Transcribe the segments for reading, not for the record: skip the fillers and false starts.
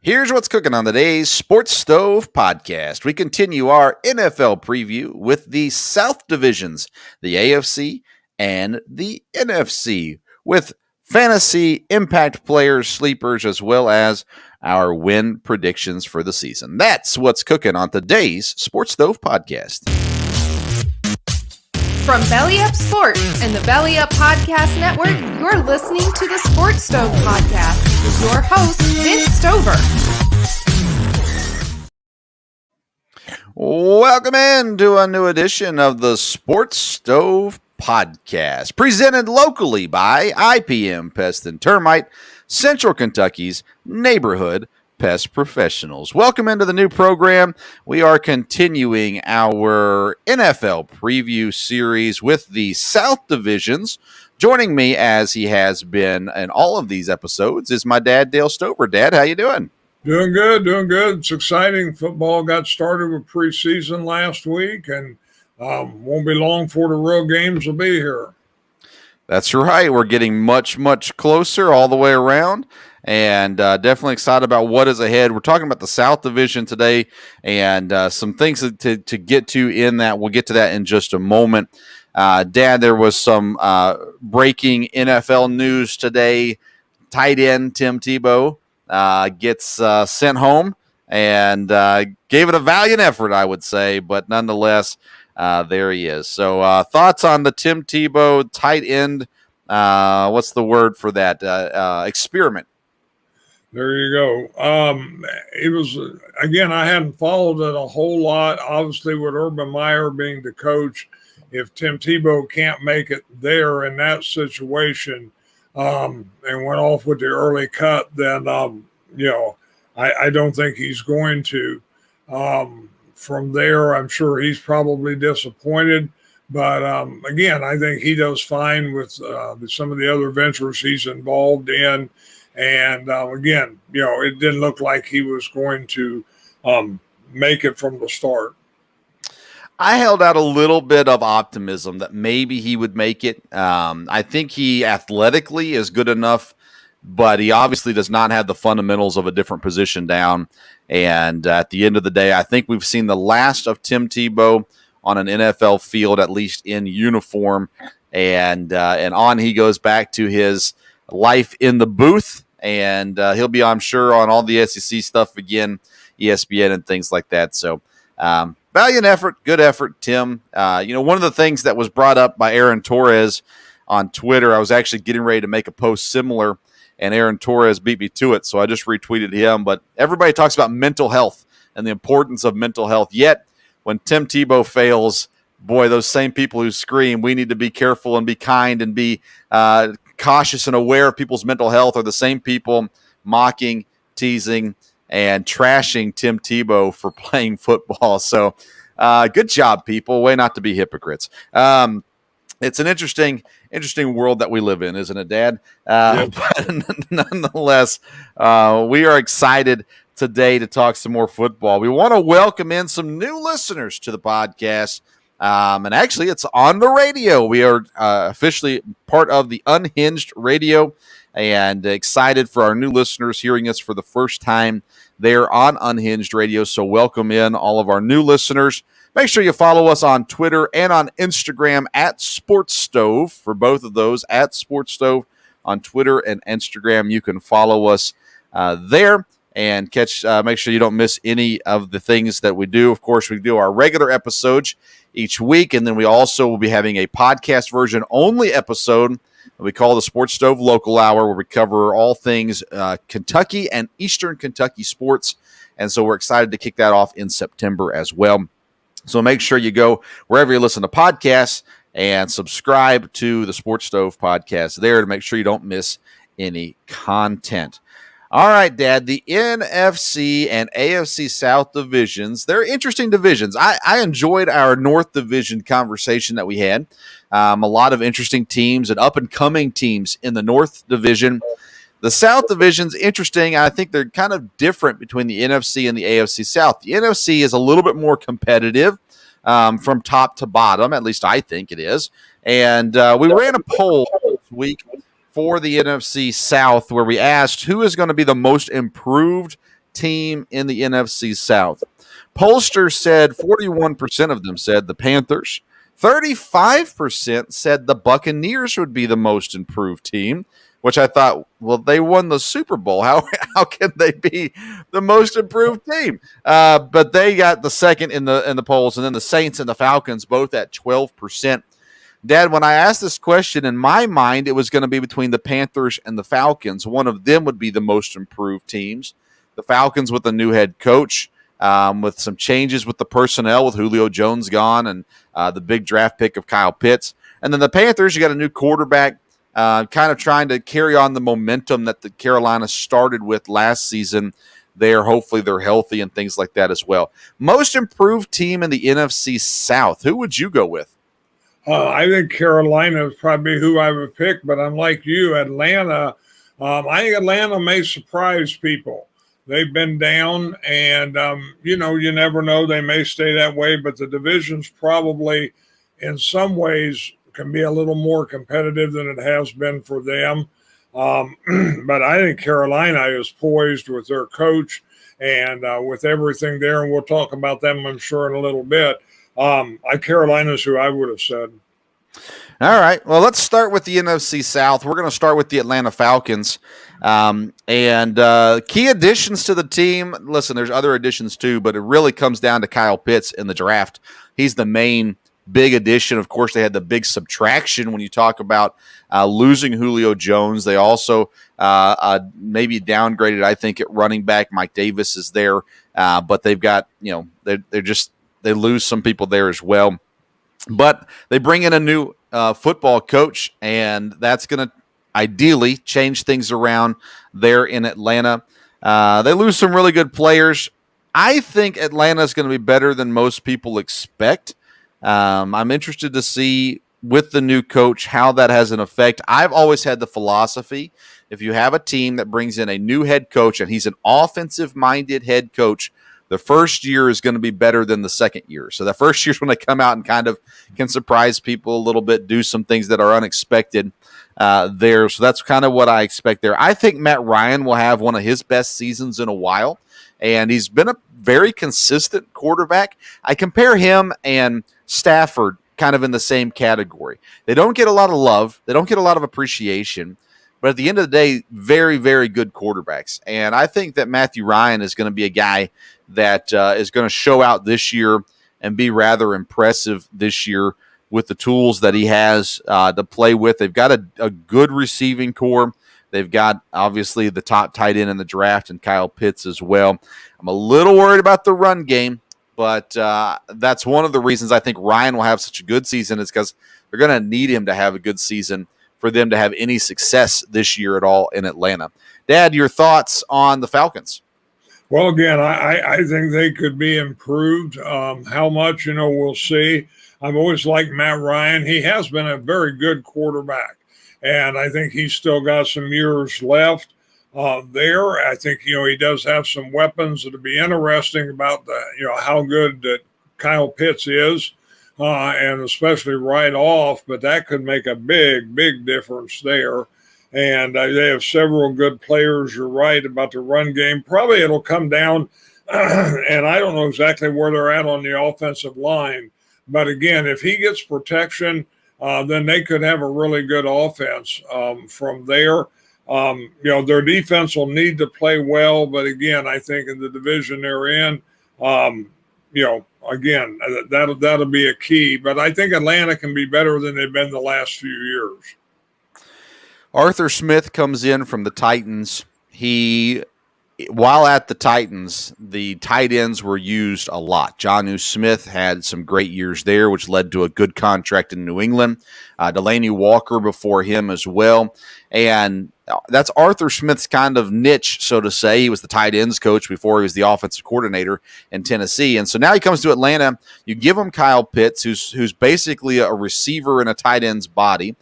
Here's what's cooking on today's Sports Stove podcast. We continue our NFL preview with the South divisions, the AFC and the NFC, with fantasy impact players, sleepers, as well as our win predictions for the season. That's what's cooking on today's Sports Stove podcast. From Belly Up Sports and the Belly Up Podcast Network, you're listening to the Sports Stove Podcast with your host, Vince Stover. Welcome in to a new edition of the Sports Stove Podcast, presented locally by IPM Pest and Termite, Central Kentucky's neighborhood pest professionals. Welcome into the new program. We are continuing our NFL preview series with the South divisions. Joining me, as he has been in all of these episodes, is my dad, Dale Stover. Dad, how you doing? Doing good, doing good. It's exciting. Football got started with preseason last week, and won't be long before the real games will be here. That's right. We're getting much, much closer all the way around. And definitely excited about what is ahead. We're talking about the South Division today and some things to get to in that. We'll get to that in just a moment. Dad, there was some breaking NFL news today. Tight end Tim Tebow gets sent home and gave it a valiant effort, I would say. But nonetheless, there he is. So thoughts on the Tim Tebow tight end, what's the word for that, experiment? There you go. It was, again, I hadn't followed it a whole lot. Obviously, with Urban Meyer being the coach, if Tim Tebow can't make it there in that situation and went off with the early cut, then, I don't think he's going to. From there, I'm sure he's probably disappointed. But, again, I think he does fine with some of the other ventures he's involved in. And again, it didn't look like he was going to make it from the start. I held out a little bit of optimism that maybe he would make it. I think he athletically is good enough, but he obviously does not have the fundamentals of a different position down. And at the end of the day, I think we've seen the last of Tim Tebow on an NFL field, at least in uniform. And on he goes back to his life in the booth. And he'll be, I'm sure, on all the SEC stuff again, ESPN and things like that. So valiant effort, good effort, Tim. One of the things that was brought up by Aaron Torres on Twitter, I was actually getting ready to make a post similar, and Aaron Torres beat me to it, so I just retweeted him. But everybody talks about mental health and the importance of mental health. Yet, when Tim Tebow fails, boy, those same people who scream, we need to be careful and be kind and be cautious and aware of people's mental health are the same people mocking, teasing, and trashing Tim Tebow for playing football. So good job, people. Way not to be hypocrites. It's an interesting world that we live in, isn't it, Dad? Yep. But nonetheless, we are excited today to talk some more football. We want to welcome in some new listeners to the podcast. And actually, it's on the radio. We are officially part of the Unhinged Radio, and excited for our new listeners hearing us for the first time there on Unhinged Radio. So welcome in all of our new listeners. Make sure you follow us on Twitter and on Instagram at Sports Stove. For both of those, at Sports Stove on Twitter and Instagram. You can follow us there and make sure you don't miss any of the things that we do. Of course, we do our regular episodes each week, and then we also will be having a podcast version only episode that we call the Sports Stove Local Hour, where we cover all things Kentucky and Eastern Kentucky sports. And so we're excited to kick that off in September as well. So make sure you go wherever you listen to podcasts and subscribe to the Sports Stove podcast there to make sure you don't miss any content. All right, Dad, the NFC and AFC South divisions, they're interesting divisions. I enjoyed our North Division conversation that we had. A lot of interesting teams and up-and-coming teams in the North Division. The South Division's interesting. I think they're kind of different between the NFC and the AFC South. The NFC is a little bit more competitive from top to bottom, at least I think it is. And we ran a poll this week for the NFC South where we asked who is going to be the most improved team in the NFC South. Pollsters said 41% of them said the Panthers. 35% said the Buccaneers would be the most improved team, which I thought, well, they won the Super Bowl. How can they be the most improved team? But they got the second in the polls, and then the Saints and the Falcons both at 12%. Dad, when I asked this question, in my mind, it was going to be between the Panthers and the Falcons. One of them would be the most improved teams. The Falcons with a new head coach, with some changes with the personnel, with Julio Jones gone and the big draft pick of Kyle Pitts. And then the Panthers, you got a new quarterback, kind of trying to carry on the momentum that the Carolina started with last season. Hopefully they're healthy and things like that as well. Most improved team in the NFC South. Who would you go with? I think Carolina is probably who I would pick, but I'm like you, Atlanta. I think Atlanta may surprise people. They've been down, and, you never know. They may stay that way, but the division's probably in some ways can be a little more competitive than it has been for them. But I think Carolina is poised with their coach and with everything there, and we'll talk about them, I'm sure, in a little bit. Carolina's who I would have said. All right. Well, let's start with the NFC South. We're going to start with the Atlanta Falcons. And key additions to the team. Listen, there's other additions too, but it really comes down to Kyle Pitts in the draft. He's the main big addition. Of course, they had the big subtraction when you talk about losing Julio Jones. They also maybe downgraded, I think, at running back. Mike Davis is there, but they've got, they lose some people there as well. But they bring in a new football coach, and that's going to ideally change things around there in Atlanta. They lose some really good players. I think Atlanta is going to be better than most people expect. I'm interested to see with the new coach how that has an effect. I've always had the philosophy, if you have a team that brings in a new head coach and he's an offensive-minded head coach, the first year is going to be better than the second year. So the first year is when they come out and kind of can surprise people a little bit, do some things that are unexpected there. So that's kind of what I expect there. I think Matt Ryan will have one of his best seasons in a while, and he's been a very consistent quarterback. I compare him and Stafford kind of in the same category. They don't get a lot of love. They don't get a lot of appreciation. But at the end of the day, very, very good quarterbacks. And I think that Matthew Ryan is going to be a guy that is going to show out this year and be rather impressive this year with the tools that he has to play with. They've got a good receiving core. They've got, obviously, the top tight end in the draft and Kyle Pitts as well. I'm a little worried about the run game, but that's one of the reasons I think Ryan will have such a good season is because they're going to need him to have a good season for them to have any success this year at all in Atlanta. Dad, your thoughts on the Falcons? Well, again, I think they could be improved. How much, we'll see. I've always liked Matt Ryan. He has been a very good quarterback, and I think he's still got some years left there. I think, he does have some weapons. It'll be interesting about how good that Kyle Pitts is. And especially right off, but that could make a big, big difference there. And they have several good players. You're right about the run game. Probably it'll come down, and I don't know exactly where they're at on the offensive line. But again, if he gets protection, then they could have a really good offense from there. Their defense will need to play well. But again, I think in the division they're in, again, that'll be a key. But I think Atlanta can be better than they've been the last few years. Arthur Smith comes in from the Titans. While at the Titans, the tight ends were used a lot. Jonnu Smith had some great years there, which led to a good contract in New England. Delaney Walker before him as well. And that's Arthur Smith's kind of niche, so to say. He was the tight ends coach before he was the offensive coordinator in Tennessee. And so now he comes to Atlanta. You give him Kyle Pitts, who's basically a receiver in a tight end's body.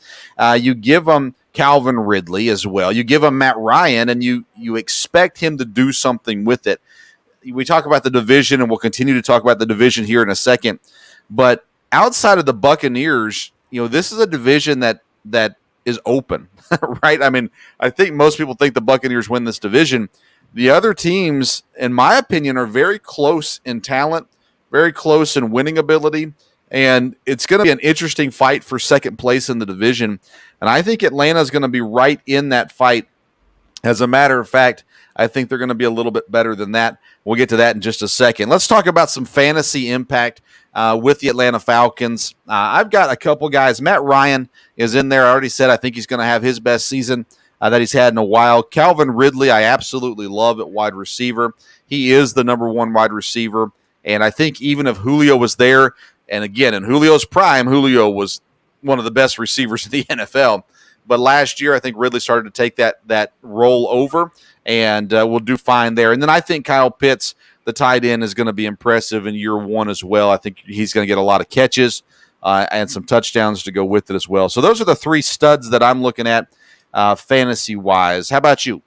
You give him Calvin Ridley as well. You give him Matt Ryan, and you expect him to do something with it. We talk about the division, and we'll continue to talk about the division here in a second. But outside of the Buccaneers, this is a division that is open, right? I mean, I think most people think the Buccaneers win this division. The other teams, in my opinion, are very close in talent, very close in winning ability, and it's going to be an interesting fight for second place in the division. And I think Atlanta is going to be right in that fight. As a matter of fact, I think they're going to be a little bit better than that. We'll get to that in just a second. Let's talk about some fantasy impact with the Atlanta Falcons. I've got a couple guys. Matt Ryan is in there. I already said I think he's going to have his best season that he's had in a while. Calvin Ridley, I absolutely love at wide receiver. He is the number one wide receiver. And I think even if Julio was there, and again, in Julio's prime, Julio was one of the best receivers in the NFL. But last year, I think Ridley started to take that role over, and will do fine there. And then I think Kyle Pitts, the tight end, is going to be impressive in year one as well. I think he's going to get a lot of catches and some touchdowns to go with it as well. So those are the three studs that I'm looking at fantasy-wise. How about you?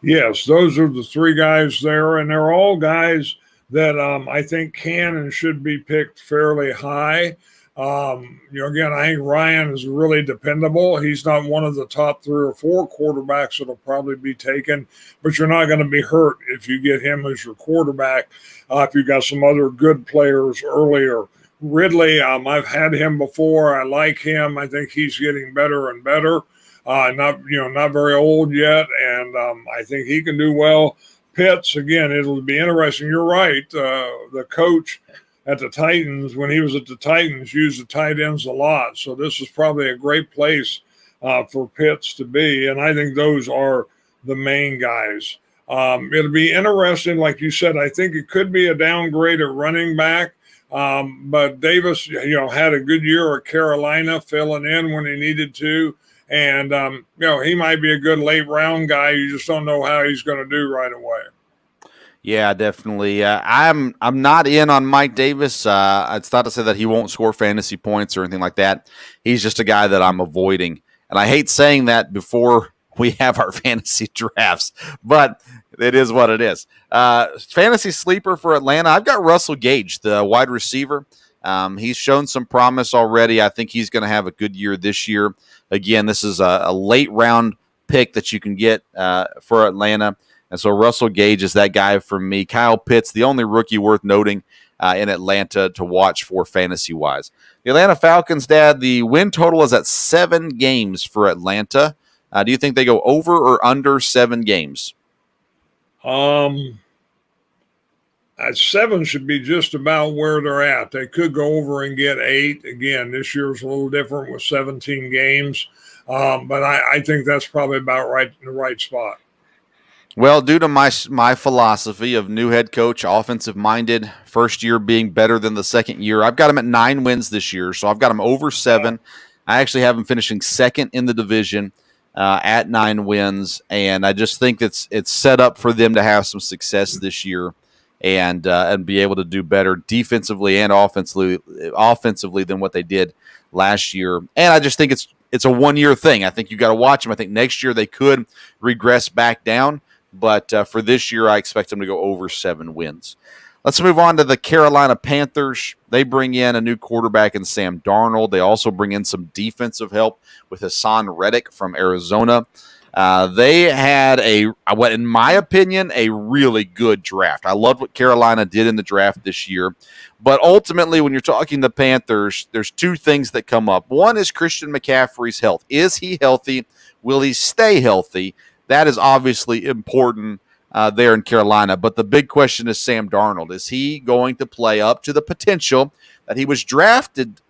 Yes, those are the three guys there, and they're all guys that I think can and should be picked fairly high. Again, I think Ryan is really dependable. He's not one of the top 3 or 4 quarterbacks that'll probably be taken, but you're not going to be hurt if you get him as your quarterback. If you've got some other good players earlier. Ridley, I've had him before. I like him. I think he's getting better and better. Not very old yet, and I think he can do well. Pitts, again, it'll be interesting. You're right. The coach at the Titans, when he was at the Titans, used the tight ends a lot. So this is probably a great place for Pitts to be. And I think those are the main guys. It'll be interesting. Like you said, I think it could be a downgrade at running back. But Davis, had a good year at Carolina, filling in when he needed to. And, he might be a good late round guy. You just don't know how he's going to do right away. Yeah, definitely. I'm not in on Mike Davis. It's not to say that he won't score fantasy points or anything like that. He's just a guy that I'm avoiding. And I hate saying that before we have our fantasy drafts, but it is what it is. Fantasy sleeper for Atlanta, I've got Russell Gage, the wide receiver. He's shown some promise already. I think he's going to have a good year this year. Again, this is a late round pick that you can get for Atlanta. And so Russell Gage is that guy for me. Kyle Pitts, the only rookie worth noting in Atlanta to watch for fantasy-wise. The Atlanta Falcons, Dad, the win total is at 7 games for Atlanta. Do you think they go over or under 7 games? 7 should be just about where they're at. They could go over and get 8. Again, this year's a little different with 17 games. But I think that's probably about right in the right spot. Well, due to my philosophy of new head coach, offensive-minded, first year being better than the second year, I've got him at 9 wins this year, so I've got him over 7. I actually have him finishing second in the division at 9 wins, and I just think it's set up for them to have some success this year and be able to do better defensively and offensively than what they did last year. And I just think it's a one-year thing. I think you got to watch them. I think next year they could regress back down. But for this year, I expect them to go over 7 wins. Let's move on to the Carolina Panthers. They bring in a new quarterback in Sam Darnold. They also bring in some defensive help with Hassan Reddick from Arizona. They had what in my opinion, a really good draft. I loved what Carolina did in the draft this year. But ultimately, when you're talking the Panthers, there's 2 things that come up. One is Christian McCaffrey's health. Is he healthy? Will he stay healthy? That is obviously important there in Carolina. But the big question is Sam Darnold. Is he going to play up to the potential that he was drafted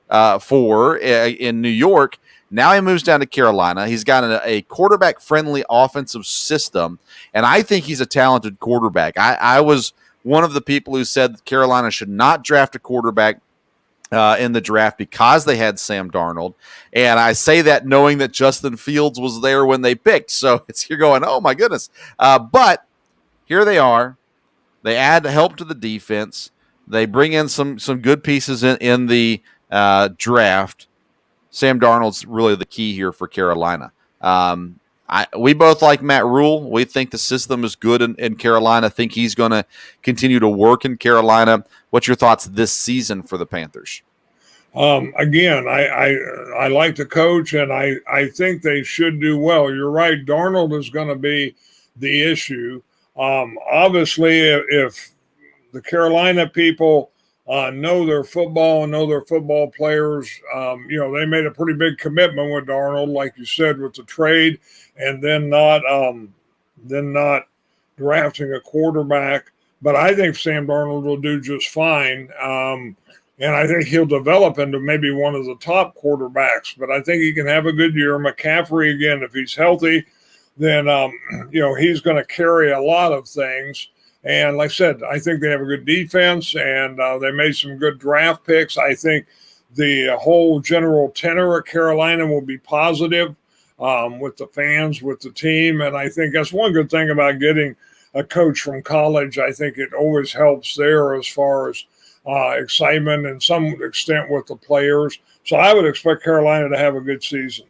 for in New York? Now he moves down to Carolina. He's got a quarterback-friendly offensive system, and I think he's a talented quarterback. I was one of the people who said that Carolina should not draft a quarterback in the draft because they had Sam Darnold. And I say that knowing that Justin Fields was there when they picked. So you're going, oh, my goodness. But here they are. They add help to the defense. They bring in some good pieces in the draft. Sam Darnold's really the key here for Carolina. We both like Matt Rule. We think the system is good in Carolina. I think he's going to continue to work in Carolina. What's your thoughts this season for the Panthers? Again, I like the coach, and I think they should do well. You're right. Darnold is going to be the issue. Obviously, if the Carolina people know their football and know their football players, they made a pretty big commitment with Darnold, like you said, with the trade, and then not drafting a quarterback. But I think Sam Darnold will do just fine. And I think he'll develop into maybe one of the top quarterbacks. But I think he can have a good year. McCaffrey, again, if he's healthy, then, he's going to carry a lot of things. And like I said, I think they have a good defense, and they made some good draft picks. I think the whole general tenor of Carolina will be positive with the fans, with the team. And I think that's one good thing about getting a coach from college. I think it always helps there as far as excitement and some extent with the players. So I would expect Carolina to have a good season.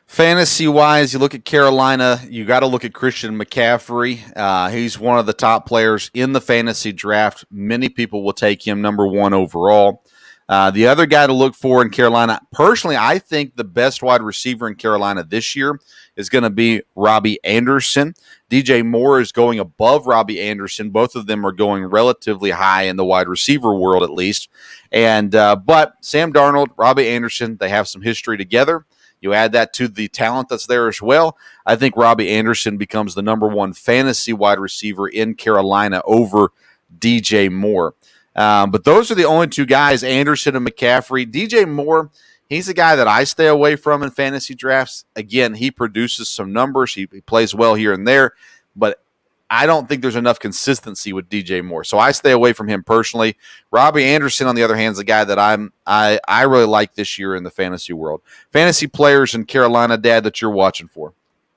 Fantasy-wise, you look at Carolina, you got to look at Christian McCaffrey. He's one of the top players in the fantasy draft. Many people will take him number 1 overall. The other guy to look for in Carolina, personally, I think the best wide receiver in Carolina this year is going to be Robbie Anderson. DJ Moore is going above Robbie Anderson. Both of them are going relatively high in the wide receiver world, at least. And but Sam Darnold, Robbie Anderson, they have some history together. You add that to the talent that's there as well. I think Robbie Anderson becomes the number 1 fantasy wide receiver in Carolina over DJ Moore. But those are the only 2 guys, Anderson and McCaffrey. DJ Moore, he's a guy that I stay away from in fantasy drafts. Again, he produces some numbers. He plays well here and there, but I don't think there's enough consistency with DJ Moore. So I stay away from him personally. Robbie Anderson, on the other hand, is a guy that I really like this year in the fantasy world. Fantasy players in Carolina, Dad, that you're watching for.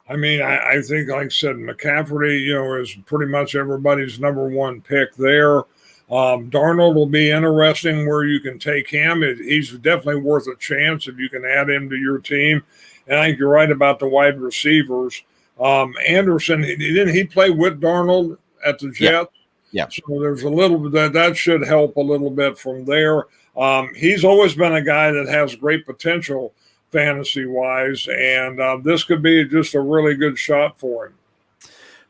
I mean, I think, like I said, McCaffrey, is pretty much everybody's number 1 pick there. Darnold will be interesting where you can take him. He's definitely worth a chance if you can add him to your team. And I think you're right about the wide receivers. Anderson, didn't he play with Darnold at the Jets? Yeah. So there's a little bit that should help a little bit from there. He's always been a guy that has great potential fantasy-wise, and this could be just a really good shot for him.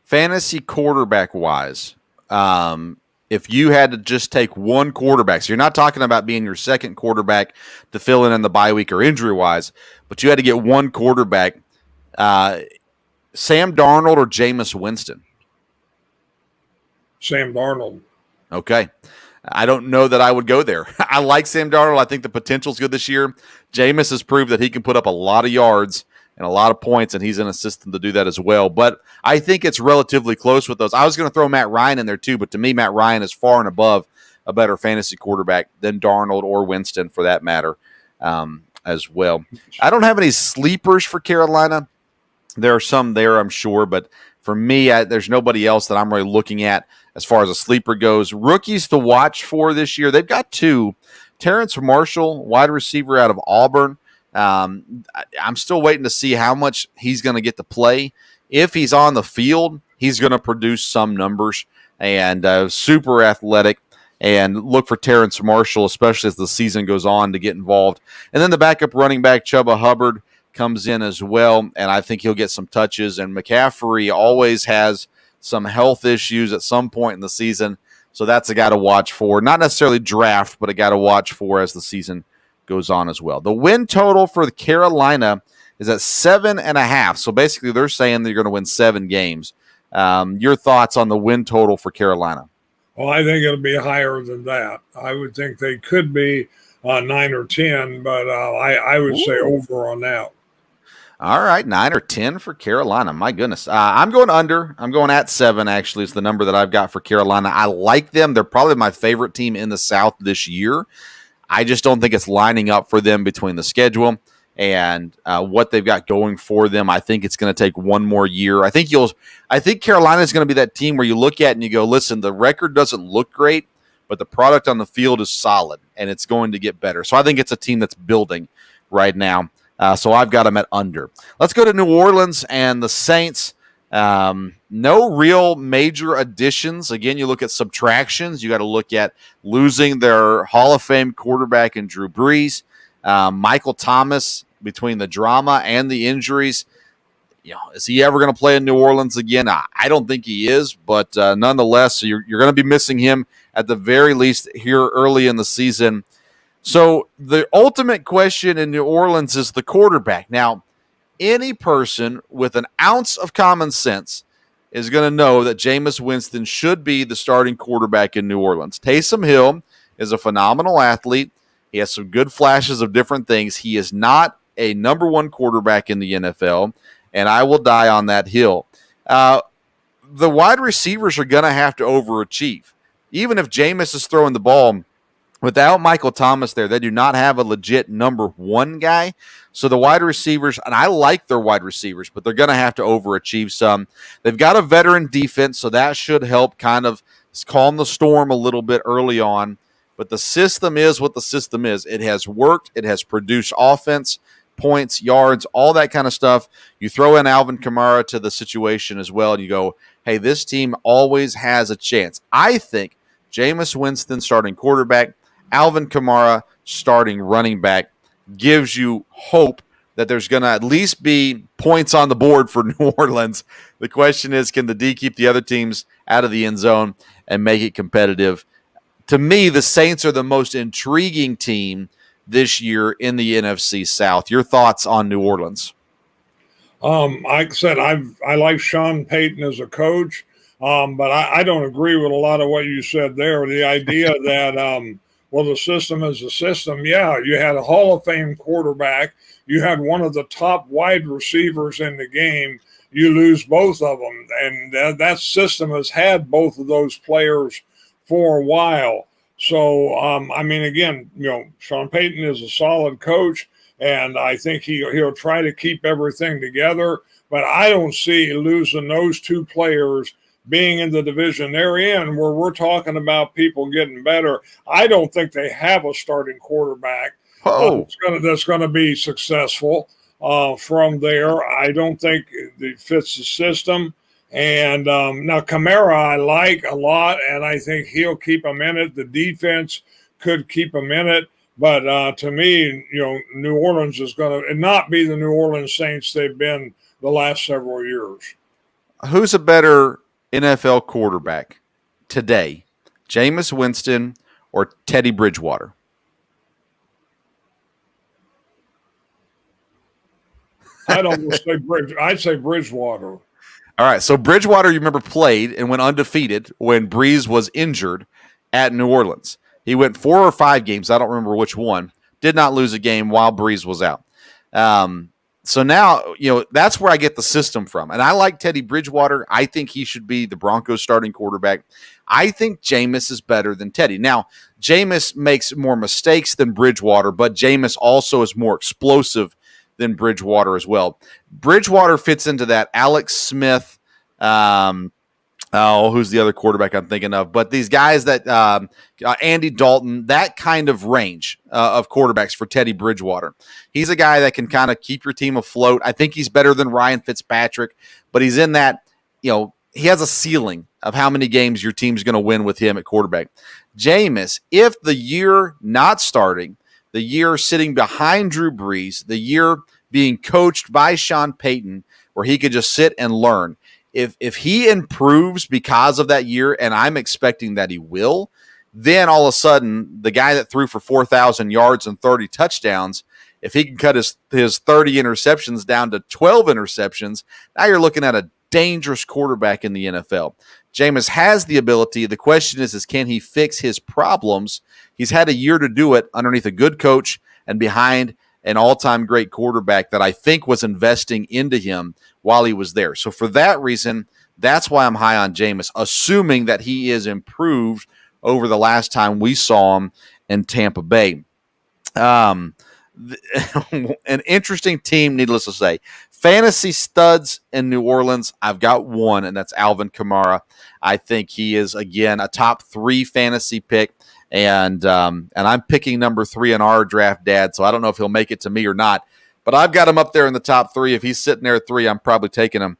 Fantasy quarterback-wise, if you had to just take one quarterback, so you're not talking about being your second quarterback to fill in the bye week or injury-wise, but you had to get one quarterback, Sam Darnold or Jameis Winston? Sam Darnold. Okay. I don't know that I would go there. I like Sam Darnold. I think the potential's good this year. Jameis has proved that he can put up a lot of yards and a lot of points, and he's in a system to do that as well. But I think it's relatively close with those. I was going to throw Matt Ryan in there too, but to me, Matt Ryan is far and above a better fantasy quarterback than Darnold or Winston for that matter as well. I don't have any sleepers for Carolina. There are some there, I'm sure, but for me, there's nobody else that I'm really looking at as far as a sleeper goes. Rookies to watch for this year, they've got two. Terrence Marshall, wide receiver out of Auburn. I'm still waiting to see how much he's going to get to play. If he's on the field, he's going to produce some numbers, and super athletic. And look for Terrence Marshall, especially as the season goes on, to get involved. And then the backup running back, Chuba Hubbard, comes in as well, and I think he'll get some touches. And McCaffrey always has some health issues at some point in the season, so that's a guy to watch for. Not necessarily draft, but a guy to watch for as the season goes on as well. The win total for the Carolina is at 7.5, so basically they're saying they're going to win 7 games. Your thoughts on the win total for Carolina? Well, I think it'll be higher than that. I would think they could be 9 or 10, but I would say over on that. All right, 9 or 10 for Carolina. My goodness. I'm going under. I'm going at 7, actually, is the number that I've got for Carolina. I like them. They're probably my favorite team in the South this year. I just don't think it's lining up for them between the schedule and what they've got going for them. I think it's going to take one more year. I think Carolina is going to be that team where you look at and you go, listen, the record doesn't look great, but the product on the field is solid, and it's going to get better. So I think it's a team that's building right now. So I've got them at under. Let's go to New Orleans and the Saints. No real major additions. Again, you look at subtractions. You got to look at losing their Hall of Fame quarterback in Drew Brees. Michael Thomas, between the drama and the injuries, Is he ever going to play in New Orleans again? I don't think he is, but nonetheless, you're going to be missing him at the very least here early in the season. So the ultimate question in New Orleans is the quarterback. Now, any person with an ounce of common sense is going to know that Jameis Winston should be the starting quarterback in New Orleans. Taysom Hill is a phenomenal athlete. He has some good flashes of different things. He is not a number one quarterback in the NFL, and I will die on that hill. The wide receivers are going to have to overachieve. Even if Jameis is throwing the ball, without Michael Thomas there, they do not have a legit number one guy. So the wide receivers, and I like their wide receivers, but they're going to have to overachieve some. They've got a veteran defense, so that should help kind of calm the storm a little bit early on. But the system is what the system is. It has worked. It has produced offense, points, yards, all that kind of stuff. You throw in Alvin Kamara to the situation as well, and you go, hey, this team always has a chance. I think Jameis Winston starting quarterback, Alvin Kamara starting running back gives you hope that there's going to at least be points on the board for New Orleans. The question is, can the D keep the other teams out of the end zone and make it competitive? To me, the Saints are the most intriguing team this year in the NFC South. Your thoughts on New Orleans? Like I said, I like Sean Payton as a coach, but I don't agree with a lot of what you said there. The idea that the system is a system. Yeah, you had a Hall of Fame quarterback. You had one of the top wide receivers in the game. You lose both of them. And that system has had both of those players for a while. So, again, Sean Payton is a solid coach, and I think he'll try to keep everything together. But I don't see losing those two players being in the division they're in, where we're talking about people getting better. I don't think they have a starting quarterback that's going to be successful from there. I don't think it fits the system. And now Kamara I like a lot, and I think he'll keep him in it. The defense could keep him in it. But to me, New Orleans is going to not be the New Orleans Saints they've been the last several years. Who's a better NFL quarterback today, Jameis Winston or Teddy Bridgewater? I'd say Bridgewater. All right, so Bridgewater, you remember, played and went undefeated when Breeze was injured at New Orleans. He went 4 or 5 games. I don't remember which one. Did not lose a game while Breeze was out. So now, that's where I get the system from. And I like Teddy Bridgewater. I think he should be the Broncos starting quarterback. I think Jameis is better than Teddy. Now, Jameis makes more mistakes than Bridgewater, but Jameis also is more explosive than Bridgewater as well. Bridgewater fits into that Alex Smith, who's the other quarterback I'm thinking of? But these guys that Andy Dalton, that kind of range of quarterbacks for Teddy Bridgewater. He's a guy that can kind of keep your team afloat. I think he's better than Ryan Fitzpatrick, but he's in that, he has a ceiling of how many games your team's going to win with him at quarterback. Jameis, if the year not starting, the year sitting behind Drew Brees, the year being coached by Sean Payton, where he could just sit and learn, if he improves because of that year, and I'm expecting that he will, then all of a sudden, the guy that threw for 4,000 yards and 30 touchdowns, if he can cut his 30 interceptions down to 12 interceptions, now you're looking at a dangerous quarterback in the NFL. Jameis has the ability. The question is can he fix his problems? He's had a year to do it underneath a good coach and behind an all-time great quarterback that I think was investing into him while he was there. So for that reason, that's why I'm high on Jameis, assuming that he is improved over the last time we saw him in Tampa Bay. An interesting team, needless to say. Fantasy studs in New Orleans, I've got one, and that's Alvin Kamara. I think he is, again, a top 3 fantasy pick. And I'm picking number 3 in our draft, Dad, so I don't know if he'll make it to me or not. But I've got him up there in the top 3. If he's sitting there at 3, I'm probably taking him.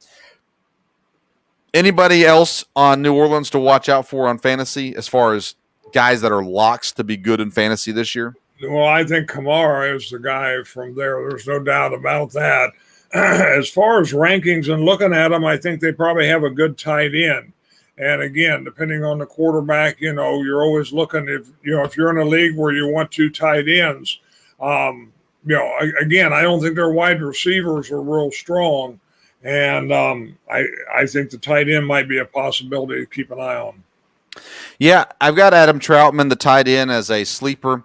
Anybody else on New Orleans to watch out for on fantasy as far as guys that are locks to be good in fantasy this year? Well, I think Kamara is the guy from there. There's no doubt about that. as far as rankings and looking at them, I think they probably have a good tight end. And again, depending on the quarterback, you're always looking if you're in a league where you want 2 tight ends. Again, I don't think their wide receivers are real strong, and I think the tight end might be a possibility to keep an eye on. Yeah, I've got Adam Troutman, the tight end, as a sleeper.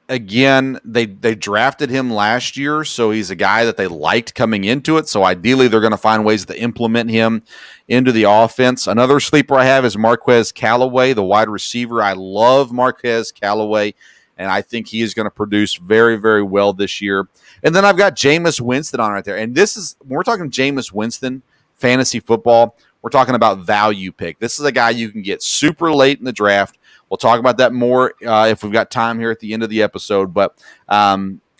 Again, they drafted him last year, so he's a guy that they liked coming into it. So ideally, they're going to find ways to implement him into the offense. Another sleeper I have is Marquez Callaway, the wide receiver. I love Marquez Callaway, and I think he is going to produce very, very well this year. And then I've got Jameis Winston on right there. And this is, when we're talking Jameis Winston, fantasy football, we're talking about value pick. This is a guy you can get super late in the draft. We'll talk about that more if we've got time here at the end of the episode. But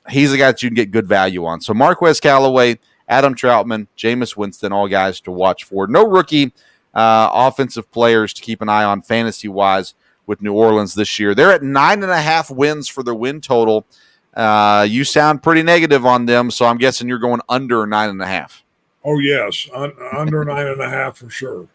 he's a guy that you can get good value on. So Marquez Callaway, Adam Troutman, Jameis Winston, all guys to watch for. No rookie offensive players to keep an eye on fantasy-wise with New Orleans this year. They're at 9.5 wins for their win total. You sound pretty negative on them, so I'm guessing you're going under 9.5. Oh, yes, under 9.5 for sure.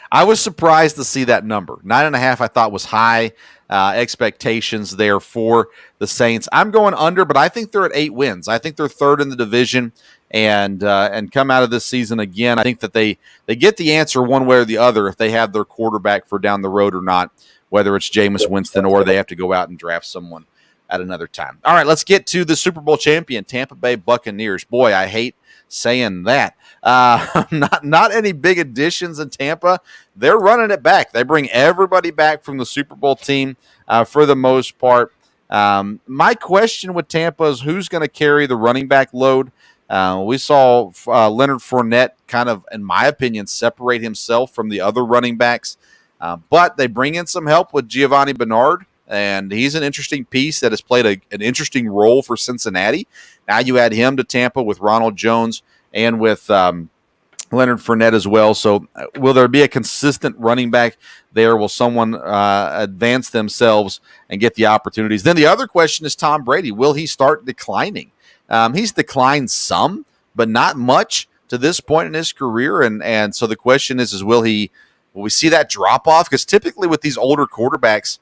I was surprised to see that number. 9.5 I thought was high expectations there for the Saints. I'm going under, but I think they're at 8 wins. I think they're third in the division and come out of this season again. I think that they get the answer one way or the other if they have their quarterback for down the road or not, whether it's Jameis Winston or they have to go out and draft someone at another time. All right, let's get to the Super Bowl champion, Tampa Bay Buccaneers. Boy, I hate saying that. Not any big additions in Tampa. They're running it back. They bring everybody back from the Super Bowl team for the most part. My question with Tampa is who's going to carry the running back load? We saw Leonard Fournette kind of, in my opinion, separate himself from the other running backs. But they bring in some help with Giovanni Bernard, and he's an interesting piece that has played an interesting role for Cincinnati. Now you add him to Tampa with Ronald Jones and with Leonard Fournette as well. So will there be a consistent running back there? Will someone advance themselves and get the opportunities? Then the other question is Tom Brady. Will he start declining? He's declined some, but not much to this point in his career. And so the question is will we see that drop off? Because typically with these older quarterbacks,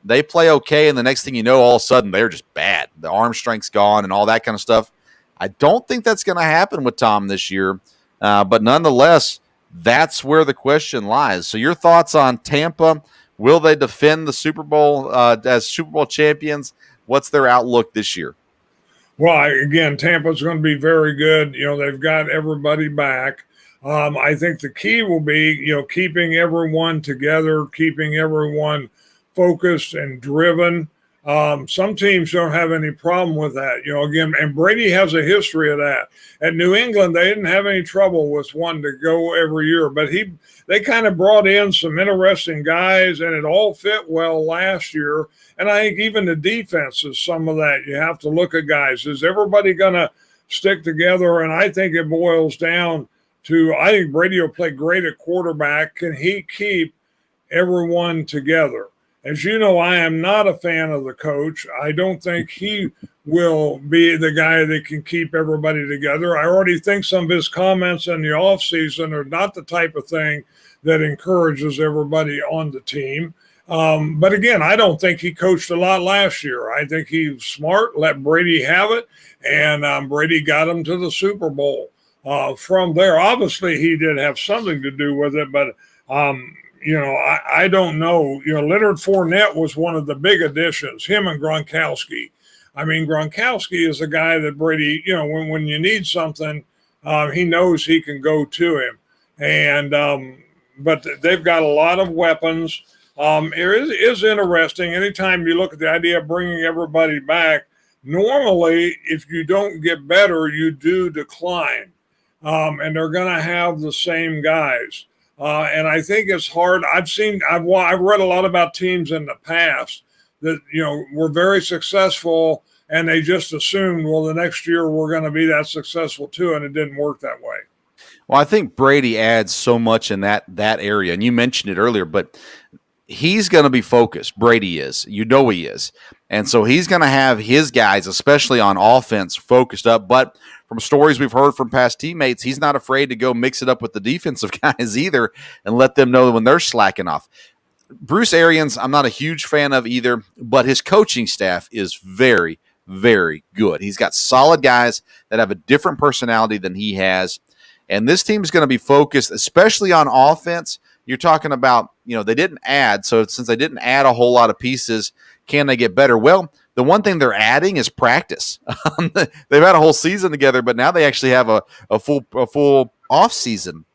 they play okay, and the next thing you know, all of a sudden, they're just bad. The arm strength's gone and all that kind of stuff. I don't think that's going to happen with Tom this year, but nonetheless, that's where the question lies. So your thoughts on Tampa? Will they defend the Super Bowl as Super Bowl champions? What's their outlook this year? Well, again, Tampa's going to be very good. They've got everybody back. I think the key will be, keeping everyone together, keeping everyone focused and driven. Some teams don't have any problem with that, again, and Brady has a history of that. At New England, they didn't have any trouble with one to go every year, but they kind of brought in some interesting guys, and it all fit well last year. And I think even the defense is some of that. You have to look at guys. Is everybody going to stick together? And I think it boils down to, I think Brady will play great at quarterback. Can he keep everyone together? As you know, I am not a fan of the coach. I don't think he will be the guy that can keep everybody together. I already think some of his comments in the offseason are not the type of thing that encourages everybody on the team. But again, I don't think he coached a lot last year. I think he was smart, let Brady have it, and Brady got him to the Super Bowl. From there, obviously, he did have something to do with it, but I don't know. Leonard Fournette was one of the big additions, him and Gronkowski. I mean, Gronkowski is a guy that Brady, when you need something, he knows he can go to him. And but they've got a lot of weapons. It is interesting. Anytime you look at the idea of bringing everybody back, normally, if you don't get better, you do decline. And they're going to have the same guys. And I think it's hard. I've read a lot about teams in the past that, were very successful and they just assumed, well, the next year we're going to be that successful too. And it didn't work that way. Well, I think Brady adds so much in that area. And you mentioned it earlier, but he's going to be focused. Brady is. He is. And so he's going to have his guys, especially on offense, focused up. But from stories we've heard from past teammates, he's not afraid to go mix it up with the defensive guys either and let them know when they're slacking off. Bruce Arians, I'm not a huge fan of either, but his coaching staff is very, very good. He's got solid guys that have a different personality than he has. And this team is going to be focused, especially on offense. You're talking about, they didn't add. So since they didn't add a whole lot of pieces, can they get better? Well, the one thing they're adding is practice. They've had a whole season together, but now they actually have a full off season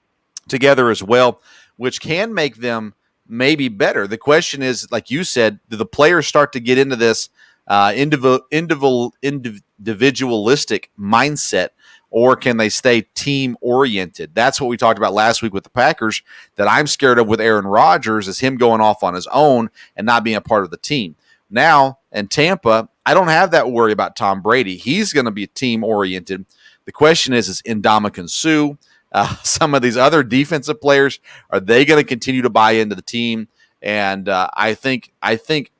together as well, which can make them maybe better. The question is, like you said, do the players start to get into this individualistic mindset, or can they stay team-oriented? That's what we talked about last week with the Packers, that I'm scared of with Aaron Rodgers, is him going off on his own and not being a part of the team. Now, in Tampa, I don't have that worry about Tom Brady. He's going to be team-oriented. The question is Ndamukong Suh, some of these other defensive players, are they going to continue to buy into the team? And I think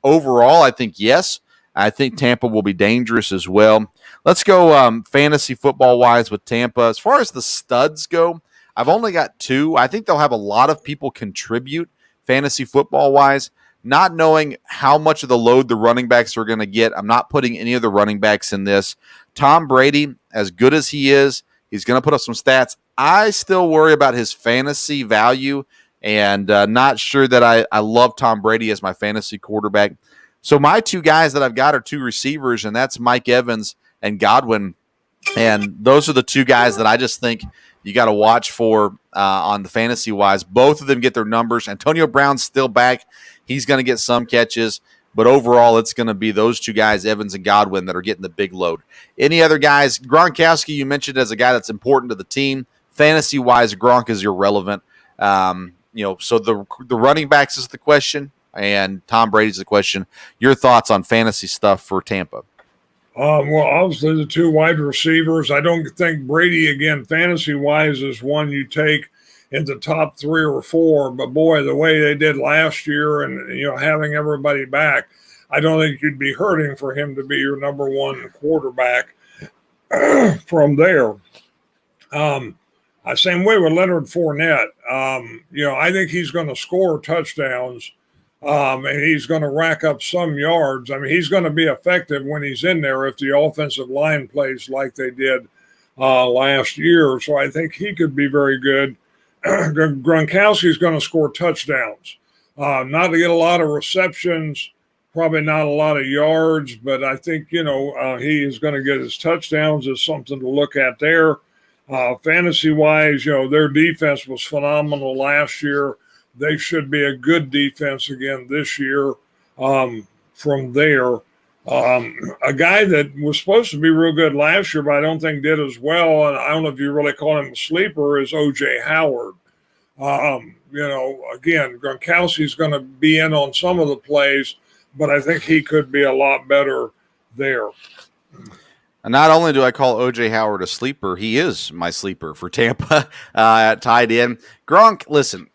overall, yes. I think Tampa will be dangerous as well. Let's go fantasy football-wise with Tampa. As far as the studs go, I've only got 2. I think they'll have a lot of people contribute fantasy football-wise, not knowing how much of the load the running backs are going to get. I'm not putting any of the running backs in this. Tom Brady, as good as he is, he's going to put up some stats. I still worry about his fantasy value, and not sure that I love Tom Brady as my fantasy quarterback. So my 2 guys that I've got are 2 receivers, and that's Mike Evans and Godwin. And those are the 2 guys that I just think you got to watch for on the fantasy-wise. Both of them get their numbers. Antonio Brown's still back. He's going to get some catches. But overall, it's going to be those 2 guys, Evans and Godwin, that are getting the big load. Any other guys? Gronkowski, you mentioned as a guy that's important to the team. Fantasy-wise, Gronk is irrelevant. So the running backs is the question, and Tom Brady's the question. Your thoughts on fantasy stuff for Tampa? Well, obviously the 2 wide receivers. I don't think Brady, again, fantasy-wise, is one you take in the top 3 or 4. But, boy, the way they did last year and, having everybody back, I don't think you'd be hurting for him to be your number 1 quarterback from there. Same way with Leonard Fournette. I think he's going to score touchdowns. And he's going to rack up some yards. I mean, he's going to be effective when he's in there if the offensive line plays like they did last year. So I think he could be very good. Gronkowski's going to score touchdowns. Not to get a lot of receptions, probably not a lot of yards, but I think, he is going to get his touchdowns. Is something to look at there. Fantasy-wise, their defense was phenomenal last year. They should be a good defense again this year. From there, a guy that was supposed to be real good last year, but I don't think did as well, and I don't know if you really call him a sleeper, is O.J. Howard. Again, Gronkowski's going to be in on some of the plays, but I think he could be a lot better there. And not only do I call O.J. Howard a sleeper, he is my sleeper for Tampa at tight end. Gronk, listen,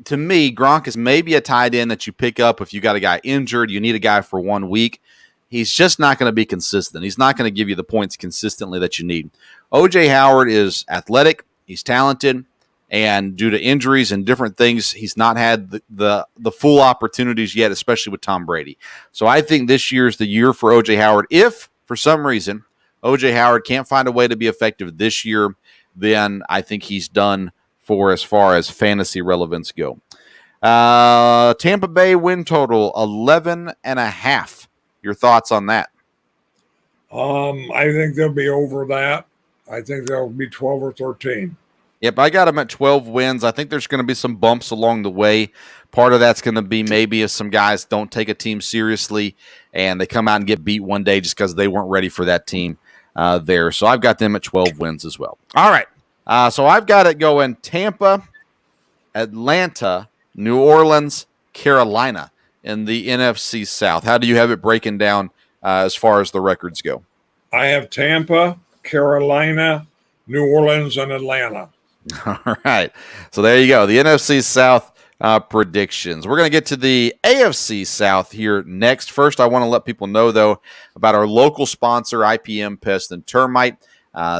to me, Gronk is maybe a tight end that you pick up if you got a guy injured, you need a guy for 1 week. He's just not going to be consistent. He's not going to give you the points consistently that you need. O.J. Howard is athletic, he's talented, and due to injuries and different things, he's not had the full opportunities yet, especially with Tom Brady. So I think this year is the year for O.J. Howard. If, for some reason, O.J. Howard can't find a way to be effective this year, then I think he's done for as far as fantasy relevance go. Tampa Bay win total 11.5. Your thoughts on that? I think they'll be over that. I think they'll be 12 or 13. Yep, I got them at 12 wins. I think there's going to be some bumps along the way. Part of that's going to be maybe if some guys don't take a team seriously and they come out and get beat one day just because they weren't ready for that team there. So I've got them at 12 wins as well. All right. So I've got it going Tampa, Atlanta, New Orleans, Carolina in the NFC South. How do you have it breaking down as far as the records go? I have Tampa, Carolina, New Orleans, and Atlanta. All right. So there you go. The NFC South predictions. We're going to get to the AFC South here next. First, I want to let people know, though, about our local sponsor, IPM Pest and Termite.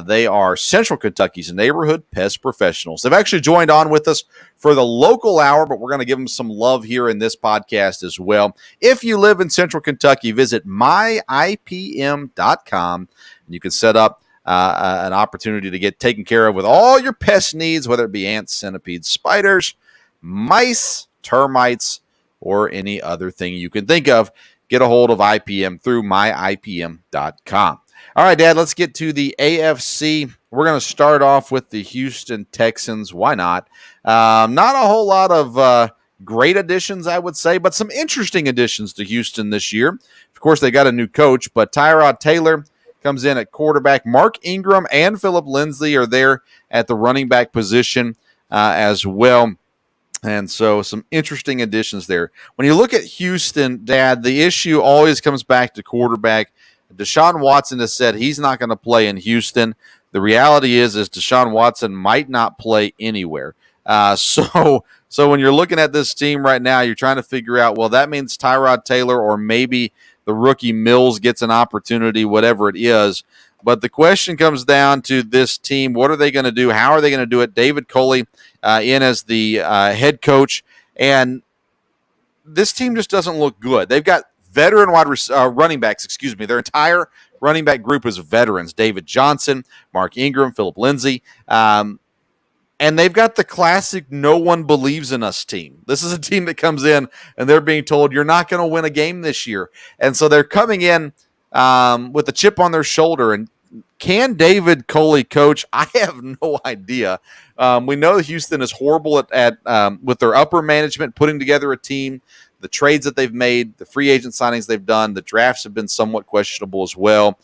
They are Central Kentucky's neighborhood pest professionals. They've actually joined on with us for the local hour, but we're going to give them some love here in this podcast as well. If you live in Central Kentucky, visit myipm.com, and you can set up an opportunity to get taken care of with all your pest needs, whether it be ants, centipedes, spiders, mice, termites, or any other thing you can think of. Get a hold of IPM through myipm.com. All right, Dad, let's get to the AFC. We're going to start off with the Houston Texans. Why not? Not a whole lot of great additions, I would say, but some interesting additions to Houston this year. Of course, they got a new coach, but Tyrod Taylor comes in at quarterback. Mark Ingram and Philip Lindsay are there at the running back position as well. And so some interesting additions there. When you look at Houston, Dad, the issue always comes back to quarterback. Deshaun Watson has said he's not going to play in Houston. The reality is Deshaun Watson might not play anywhere. So when you're looking at this team right now, you're trying to figure out, well, that means Tyrod Taylor or maybe the rookie Mills gets an opportunity, whatever it is. But the question comes down to this team. What are they going to do? How are they going to do it? David Coley in as the head coach. And this team just doesn't look good. They've got veteran running backs, Their entire running back group is veterans. David Johnson, Mark Ingram, Philip Lindsay. And they've got the classic no one believes in us team. This is a team that comes in and they're being told you're not going to win a game this year. And so they're coming in with a chip on their shoulder. And can David Coley coach? I have no idea. We know Houston is horrible at with their upper management putting together a team. The trades that they've made, the free agent signings they've done, the drafts have been somewhat questionable as well.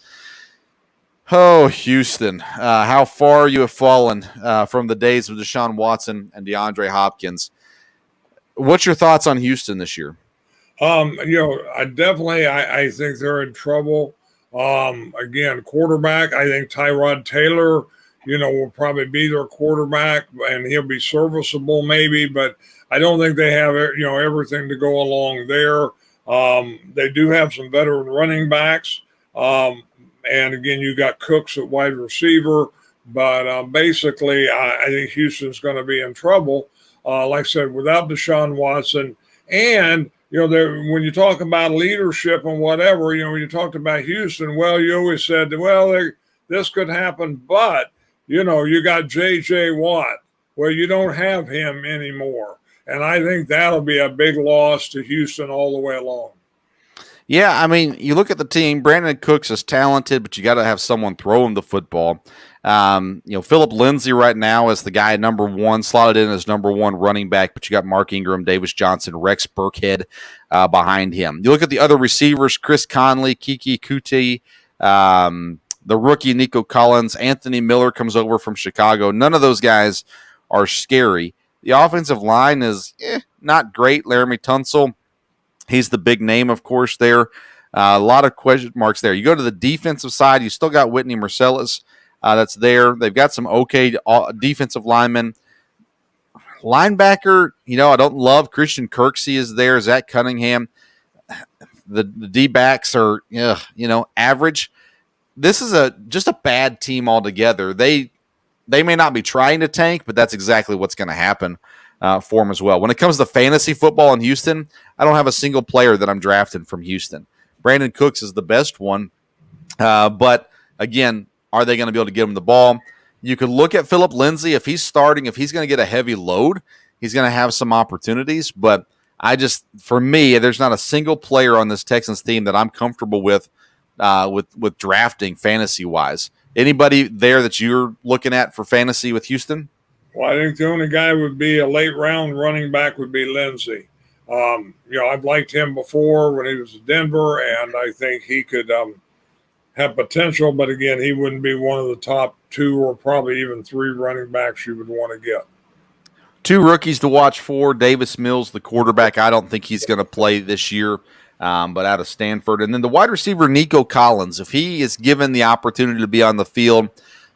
Oh, Houston, how far you have fallen from the days of Deshaun Watson and DeAndre Hopkins. What's your thoughts on Houston this year? I think they're in trouble. Again, quarterback, I think Tyrod Taylor, will probably be their quarterback, and he'll be serviceable maybe, but I don't think they have, everything to go along there. They do have some veteran running backs. And again, you got Cooks at wide receiver, but basically I think Houston's going to be in trouble. Like I said, without Deshaun Watson. And, when you talk about leadership and whatever, when you talked about Houston, well, you always said, well, this could happen, but, you got J.J. Watt. Well, you don't have him anymore. And I think that'll be a big loss to Houston all the way along. Yeah, I mean, you look at the team, Brandon Cooks is talented, but you got to have someone throw him the football. Philip Lindsay right now is the guy number one, slotted in as number one running back, but you got Mark Ingram, Davis Johnson, Rex Burkhead behind him. You look at the other receivers, Chris Conley, Kiki Kuti, the rookie Nico Collins, Anthony Miller comes over from Chicago. None of those guys are scary. The offensive line is not great. Laramie Tunsil, he's the big name, of course, there. A lot of question marks there. You go to the defensive side, you still got Whitney Marcellus that's there. They've got some okay defensive linemen. Linebacker, I don't love Christian Kirksey is there. Zach Cunningham. The D-backs are, average. This is just a bad team altogether. They may not be trying to tank, but that's exactly what's going to happen for them as well. When it comes to fantasy football in Houston, I don't have a single player that I'm drafting from Houston. Brandon Cooks is the best one. But, again, are they going to be able to get him the ball? You could look at Philip Lindsay. If he's starting, if he's going to get a heavy load, he's going to have some opportunities. But for me, there's not a single player on this Texans team that I'm comfortable with drafting fantasy-wise. Anybody there that you're looking at for fantasy with Houston? Well, I think the only guy would be a late-round running back would be Lindsey. I've liked him before when he was at Denver, and I think he could have potential. But, again, he wouldn't be one of the top two or probably even three running backs you would want to get. Two rookies to watch for. Davis Mills, the quarterback. I don't think he's going to play this year. But out of Stanford. And then the wide receiver, Nico Collins, if he is given the opportunity to be on the field,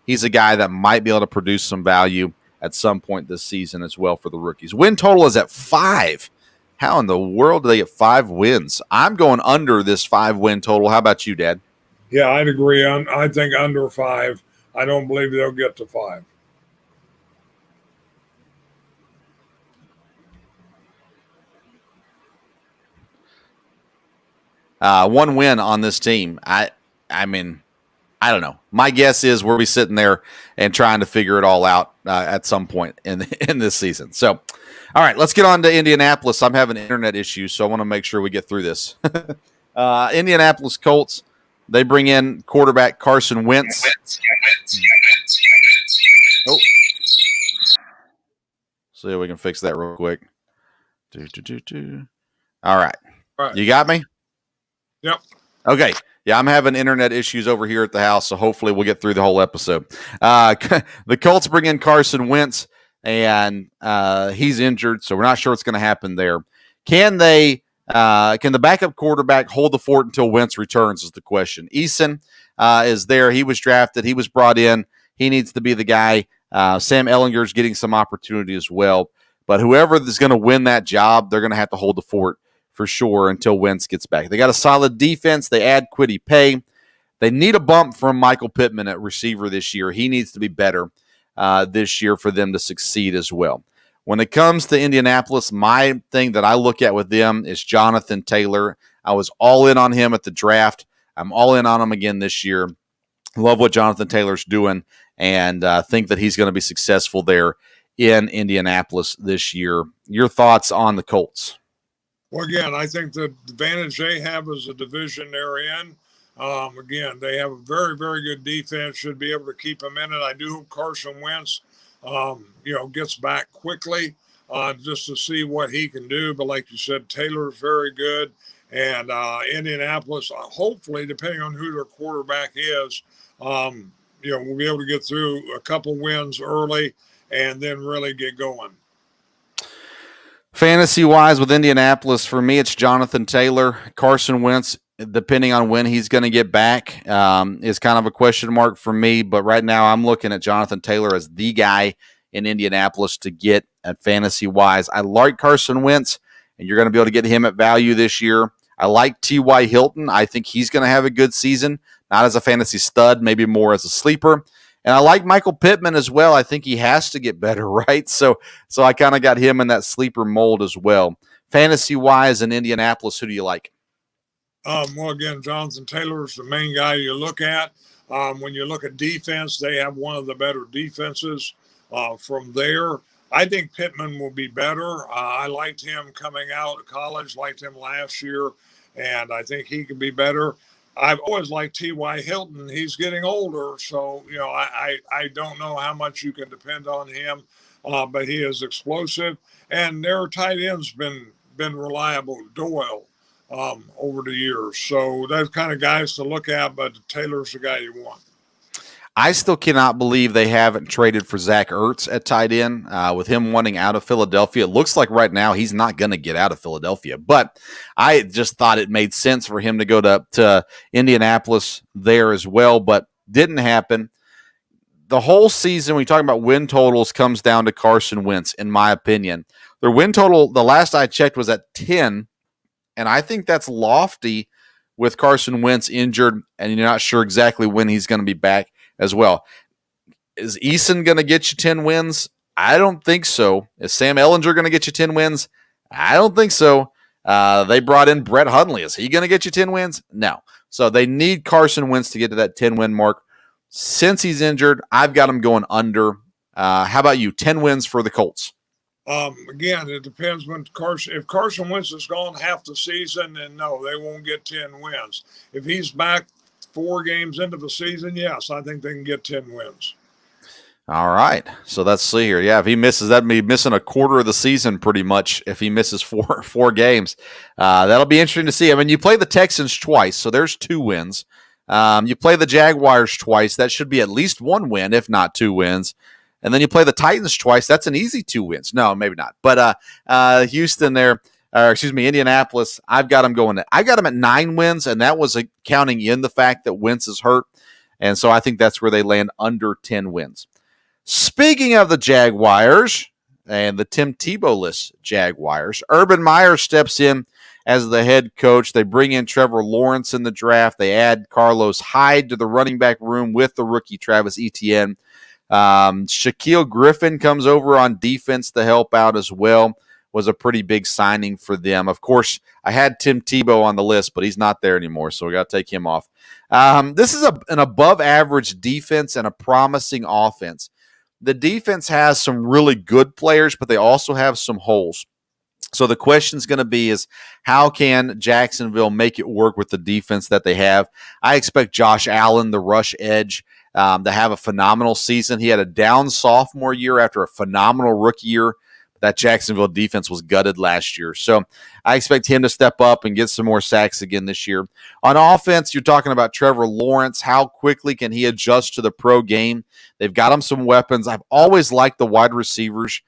he's a guy that might be able to produce some value at some point this season as well for the rookies. Win total is at 5. How in the world do they get 5 wins? I'm going under this 5-win total. How about you, Dad? Yeah, I'd agree. I think under 5. I don't believe they'll get to 5. One win on this team. I mean, I don't know. My guess is we'll be sitting there and trying to figure it all out at some point in this season. So, all right, let's get on to Indianapolis. I'm having internet issues, so I want to make sure we get through this. Indianapolis Colts, they bring in quarterback Carson Wentz. Oh. See if we can fix that real quick. All right. You got me? Yep. Okay. Yeah, I'm having internet issues over here at the house, so hopefully we'll get through the whole episode. The Colts bring in Carson Wentz, and he's injured, so we're not sure what's going to happen there. Can the backup quarterback hold the fort until Wentz returns is the question. Eason is there. He was drafted. He was brought in. He needs to be the guy. Sam Ehlinger's getting some opportunity as well. But whoever is going to win that job, they're going to have to hold the fort for sure until Wentz gets back. They got a solid defense. They add Kwity Paye. They need a bump from Michael Pittman at receiver this year. He needs to be better this year for them to succeed as well. When it comes to Indianapolis, my thing that I look at with them is Jonathan Taylor. I was all in on him at the draft. I'm all in on him again this year. Love what Jonathan Taylor's doing, and think that he's going to be successful there in Indianapolis this year. Your thoughts on the Colts? Well, again, I think the advantage they have is the division they're in. Again, they have a very, very good defense, should be able to keep them in it. I do hope Carson Wentz, gets back quickly just to see what he can do. But like you said, Taylor's very good. And Indianapolis, hopefully, depending on who their quarterback is, we'll be able to get through a couple wins early and then really get going. Fantasy-wise with Indianapolis, for me, it's Jonathan Taylor. Carson Wentz, depending on when he's going to get back, is kind of a question mark for me. But right now I'm looking at Jonathan Taylor as the guy in Indianapolis to get at fantasy-wise. I like Carson Wentz, and you're going to be able to get him at value this year. I like T.Y. Hilton. I think he's going to have a good season, not as a fantasy stud, maybe more as a sleeper. And I like Michael Pittman as well. I think he has to get better, right? So I kind of got him in that sleeper mold as well. Fantasy-wise in Indianapolis, who do you like? Well, again, Jonathan Taylor is the main guy you look at. When you look at defense, they have one of the better defenses from there. I think Pittman will be better. I liked him coming out of college, liked him last year, and I think he can be better. I've always liked T.Y. Hilton. He's getting older, so I don't know how much you can depend on him, but he is explosive. And their tight end's been reliable, Doyle, over the years. So those kind of guys to look at, but Taylor's the guy you want. I still cannot believe they haven't traded for Zach Ertz at tight end with him wanting out of Philadelphia. It looks like right now he's not going to get out of Philadelphia, but I just thought it made sense for him to go to Indianapolis there as well, but didn't happen. The whole season, when you talk about win totals, comes down to Carson Wentz, in my opinion. Their win total, the last I checked, was at 10, and I think that's lofty with Carson Wentz injured, and you're not sure exactly when he's going to be back as well. Is Eason going to get you 10 wins? I don't think so. Is Sam Ehlinger going to get you 10 wins? I don't think so. They brought in Brett Hundley. Is he going to get you 10 wins? No. So they need Carson Wentz to get to that 10-win mark. Since he's injured, I've got him going under. How about you? 10 wins for the Colts. Again, it depends when if Carson Wentz is gone half the season, then no, they won't get 10 wins. If he's back 4 games into the season, yes, I think they can get 10 wins. All right. So let's see here. Yeah, if he misses, that'd be missing a quarter of the season pretty much if he misses four games. That'll be interesting to see. I mean, you play the Texans twice, so there's 2 wins. You play the Jaguars twice. That should be at least 1 win, if not 2 wins. And then you play the Titans twice. That's an easy 2 wins. No, maybe not. But Houston there, Indianapolis, I've got them at 9 wins, and that was counting in the fact that Wentz is hurt. And so I think that's where they land under 10 wins. Speaking of the Jaguars, and the Tim Tebow-less Jaguars. Urban Meyer steps in as the head coach. They bring in Trevor Lawrence in the draft. They add Carlos Hyde to the running back room with the rookie Travis Etienne. Shaquille Griffin comes over on defense to help out as well. Was a pretty big signing for them. Of course, I had Tim Tebow on the list, but he's not there anymore, so we got to take him off. This is an above-average defense and a promising offense. The defense has some really good players, but they also have some holes. So the question is going to be is how can Jacksonville make it work with the defense that they have? I expect Josh Allen, the rush edge, to have a phenomenal season. He had a down sophomore year after a phenomenal rookie year. That Jacksonville defense was gutted last year. So I expect him to step up and get some more sacks again this year. On offense, you're talking about Trevor Lawrence. How quickly can he adjust to the pro game? They've got him some weapons. I've always liked the wide receivers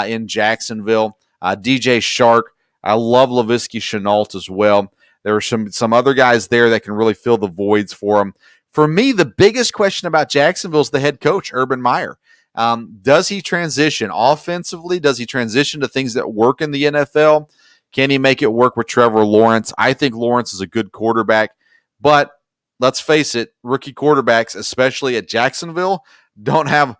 in Jacksonville. DJ Shark. I love Laviska Shenault as well. There are some other guys there that can really fill the voids for him. For me, the biggest question about Jacksonville is the head coach, Urban Meyer. Does he transition offensively? Does he transition to things that work in the NFL? Can he make it work with Trevor Lawrence? I think Lawrence is a good quarterback, but let's face it, rookie quarterbacks, especially at Jacksonville, don't have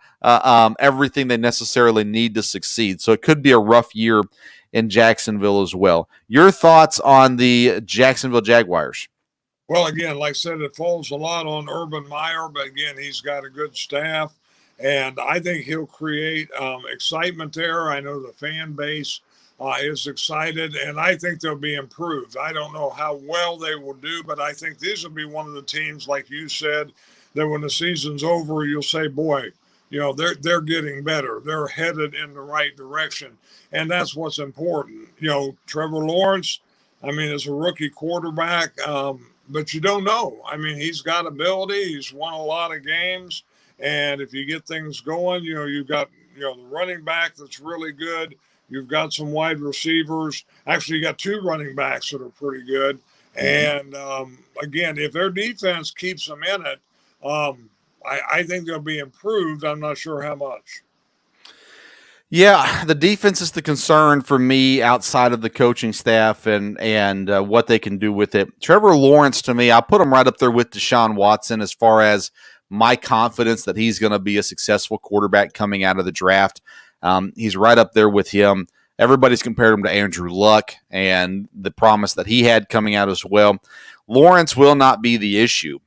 everything they necessarily need to succeed. So it could be a rough year in Jacksonville as well. Your thoughts on the Jacksonville Jaguars? Well, again, like I said, it falls a lot on Urban Meyer, but again, he's got a good staff. And I think he'll create excitement there. I know the fan base is excited, and I think they'll be improved. I don't know how well they will do, but I think these will be one of the teams, like you said, that when the season's over, you'll say, boy, they're getting better. They're headed in the right direction, and that's what's important. Trevor Lawrence, is a rookie quarterback, but you don't know. He's got ability. He's won a lot of games. And if you get things going, you've got, the running back that's really good. You've got some wide receivers. Actually, you got two running backs that are pretty good. And again, if their defense keeps them in it, I think they'll be improved. I'm not sure how much. Yeah, the defense is the concern for me outside of the coaching staff and what they can do with it. Trevor Lawrence, to me, I put him right up there with Deshaun Watson as far as my confidence that he's going to be a successful quarterback coming out of the draft. He's right up there with him. Everybody's compared him to Andrew Luck and the promise that he had coming out as well. Lawrence will not be the issue.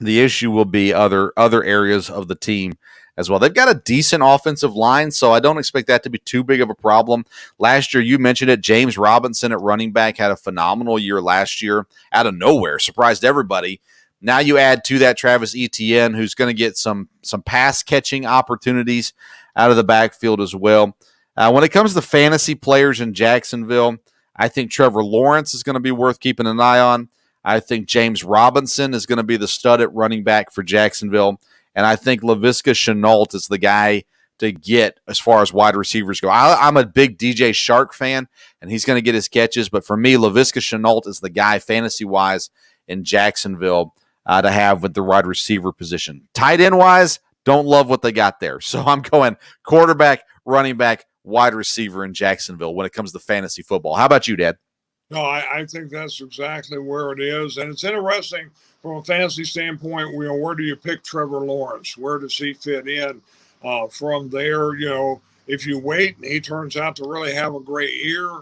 The issue will be other areas of the team as well. They've got a decent offensive line, so I don't expect that to be too big of a problem. Last year, you mentioned it, James Robinson at running back had a phenomenal year last year out of nowhere, surprised everybody. Now you add to that Travis Etienne, who's going to get some pass-catching opportunities out of the backfield as well. When it comes to fantasy players in Jacksonville, I think Trevor Lawrence is going to be worth keeping an eye on. I think James Robinson is going to be the stud at running back for Jacksonville. And I think Laviska Shenault is the guy to get as far as wide receivers go. I'm a big DJ Shark fan, and he's going to get his catches. But for me, Laviska Shenault is the guy fantasy-wise in Jacksonville to have with the wide receiver position. Tight end-wise, don't love what they got there. So I'm going quarterback, running back, wide receiver in Jacksonville when it comes to fantasy football. How about you, Dad? No, I think that's exactly where it is. And it's interesting from a fantasy standpoint, where do you pick Trevor Lawrence? Where does he fit in from there? If you wait and he turns out to really have a great year,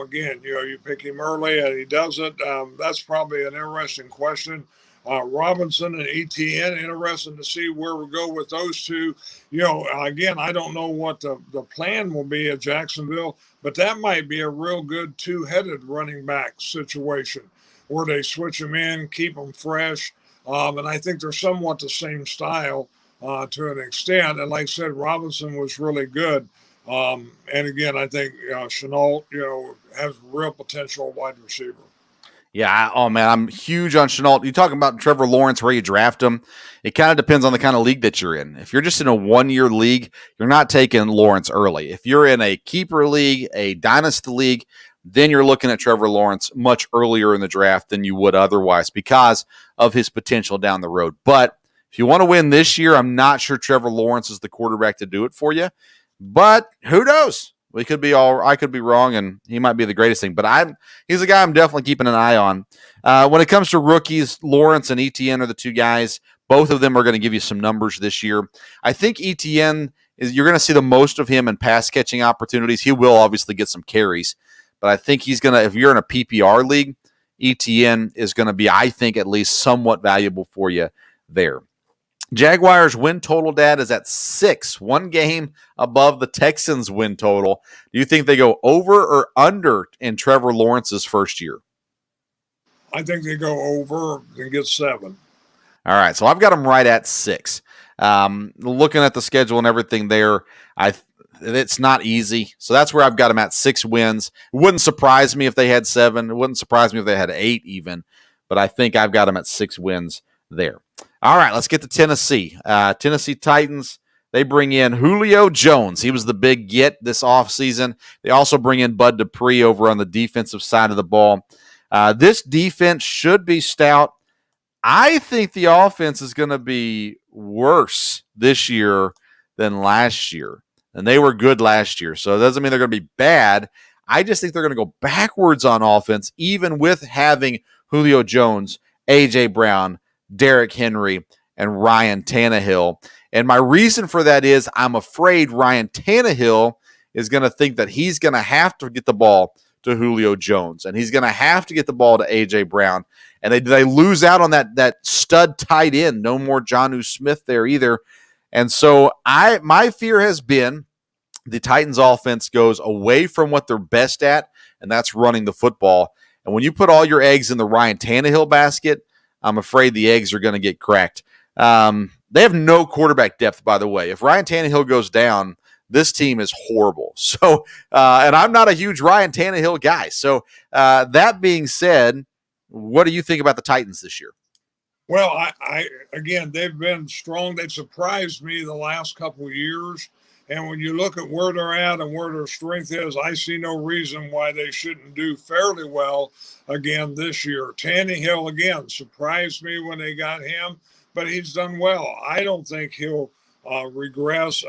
again, you pick him early and he doesn't. That's probably an interesting question. Robinson and Etienne, interesting to see where we go with those two. Again, I don't know what the plan will be at Jacksonville, but that might be a real good two-headed running back situation where they switch them in, keep them fresh. And I think they're somewhat the same style to an extent. And like I said, Robinson was really good. And again, I think Shenault, has real potential wide receiver. Yeah, I'm huge on Shenault. You're talking about Trevor Lawrence, where you draft him. It kind of depends on the kind of league that you're in. If you're just in a one-year league, you're not taking Lawrence early. If you're in a keeper league, a dynasty league, then you're looking at Trevor Lawrence much earlier in the draft than you would otherwise because of his potential down the road. But if you want to win this year, I'm not sure Trevor Lawrence is the quarterback to do it for you. But who knows? I could be wrong, and he might be the greatest thing. But he's a guy I'm definitely keeping an eye on. When it comes to rookies, Lawrence and Etienne are the two guys. Both of them are going to give you some numbers this year. I think Etienne you're going to see the most of him in pass catching opportunities. He will obviously get some carries, but I think he's going to, if you're in a PPR league, Etienne is going to be, I think, at least somewhat valuable for you there. Jaguars win total, Dad, is at 6, one game above the Texans win total. Do you think they go over or under in Trevor Lawrence's first year? I think they go over and get 7. All right, so I've got them right at 6. Looking at the schedule and everything there, it's not easy. So that's where I've got them at 6 wins. It wouldn't surprise me if they had 7. It wouldn't surprise me if they had 8 even. But I think I've got them at 6 wins there. All right, let's get to Tennessee. Tennessee Titans, they bring in Julio Jones. He was the big get this offseason. They also bring in Bud Dupree over on the defensive side of the ball. This defense should be stout. I think the offense is going to be worse this year than last year. And they were good last year. So it doesn't mean they're going to be bad. I just think they're going to go backwards on offense, even with having Julio Jones, A.J. Brown, Derrick Henry, and Ryan Tannehill. And my reason for that is I'm afraid Ryan Tannehill is going to think that he's going to have to get the ball to Julio Jones, and he's going to have to get the ball to A.J. Brown. And they lose out on that stud tight end. No more Jonnu Smith there either. And so my fear has been the Titans offense goes away from what they're best at, and that's running the football. And when you put all your eggs in the Ryan Tannehill basket, I'm afraid the eggs are going to get cracked. They have no quarterback depth, by the way. If Ryan Tannehill goes down, this team is horrible. So, and I'm not a huge Ryan Tannehill guy. So that being said, what do you think about the Titans this year? Well, I again, they've been strong. They've surprised me the last couple of years. And when you look at where they're at and where their strength is, I see no reason why they shouldn't do fairly well again this year. Tannehill, again, surprised me when they got him, but he's done well. I don't think he'll regress.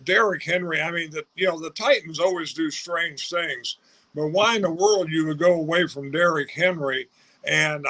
Derrick Henry, I mean, the Titans always do strange things, but why in the world you would go away from Derrick Henry? And